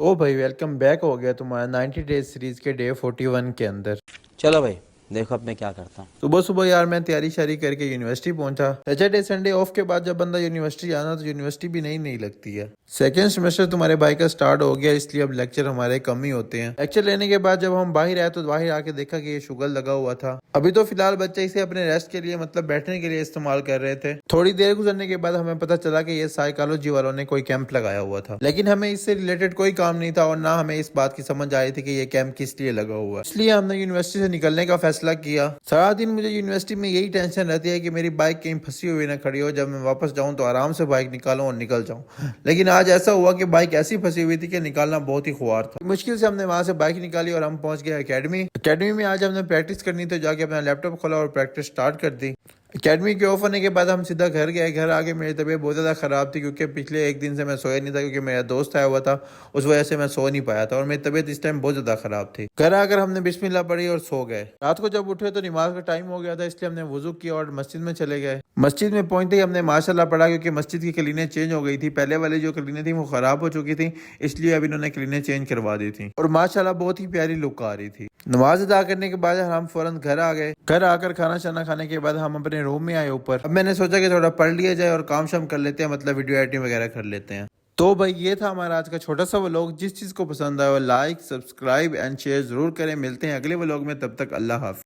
ओ भाई welcome back हो गया तुम्हारा 90 डेज सीरीज के डे 41 के अंदर। चलो भाई देखो अब मैं क्या करता हूँ। सुबह सुबह यार मैं तैयारी शारी करके यूनिवर्सिटी पहुंचा। सैटरडे संडे ऑफ के बाद जब बंदा यूनिवर्सिटी जाना तो यूनिवर्सिटी भी नई नहीं लगती है। सेकेंड सेमेस्टर तुम्हारे भाई का स्टार्ट हो गया, इसलिए अब लेक्चर हमारे कम ही होते हैं। लेक्चर लेने के बाद जब हम बाहर आए तो बाहर आके देखा कि ये शुगर लगा हुआ था। अभी तो फिलहाल बच्चे इसे अपने रेस्ट के लिए मतलब बैठने के लिए इस्तेमाल कर रहे थे। थोड़ी देर गुजरने के बाद हमें पता चला कि ये साइकोलॉजी वालों ने कोई कैंप लगाया हुआ था, लेकिन हमें इससे रिलेटेड कोई काम नहीं था और ना हमें इस बात की समझ आई थी कि ये कैंप किस लिए लगा हुआ है। इसलिए हमने यूनिवर्सिटी से निकलने का फैसला किया। सारा दिन मुझे यूनिवर्सिटी में यही टेंशन रहती है कि मेरी बाइक कहीं फंसी हुई ना खड़ी हो, जब मैं वापस जाऊं तो आराम से बाइक निकालूं और निकल जाऊं। लेकिन आज ऐसा हुआ कि बाइक ऐसी फंसी हुई थी कि निकालना बहुत ही खुआर था। मुश्किल से हमने वहां से बाइक निकाली और हम पहुंच गए एकेडमी में आज हमने प्रैक्टिस करनी तो जाके अपना लैपटॉप खोला और प्रैक्टिस स्टार्ट कर दी। एकेडमी के ऑफ होने के बाद हम सीधा घर गए। घर आके मेरी तबीयत बहुत ज़्यादा ख़राब थी क्योंकि पिछले एक दिन से मैं सोया नहीं था, क्योंकि मेरा दोस्त आया हुआ था, उस वजह से मैं सो नहीं पाया था और मेरी तबीयत इस टाइम बहुत ज़्यादा ख़राब थी। घर आकर हमने बिस्मिल्लाह पढ़ी और सो गए। रात को जब उठे तो नमाज का टाइम हो गया था, इसलिए हमने वुजू किया और मस्जिद में चले गए। मस्जिद में पहुंचते ही हमने माशाल्लाह पढ़ा, क्योंकि मस्जिद की क्लीनें चेंज हो गई थी। पहले वाली जो क्लीनें थी वो ख़राब हो चुकी थी, इसलिए अब इन्होंने क्लीनें चेंज करवा दी थी और माशाल्लाह बहुत ही प्यारी लुक आ रही थी। नमाज अदा करने के बाद हम फौरन घर आ गए। घर आकर खाना शाना खाने के बाद हम अपने रूम में आए ऊपर। अब मैंने सोचा कि थोड़ा पढ़ लिया जाए और काम शाम कर लेते हैं, मतलब वीडियो एडिटिंग वगैरह कर लेते हैं। तो भाई ये था हमारा आज का छोटा सा व्लॉग। जिस चीज़ को पसंद आया वो लाइक सब्सक्राइब एंड शेयर जरूर करें। मिलते हैं अगले व्लॉग में, तब तक अल्लाह हाफ़िज़।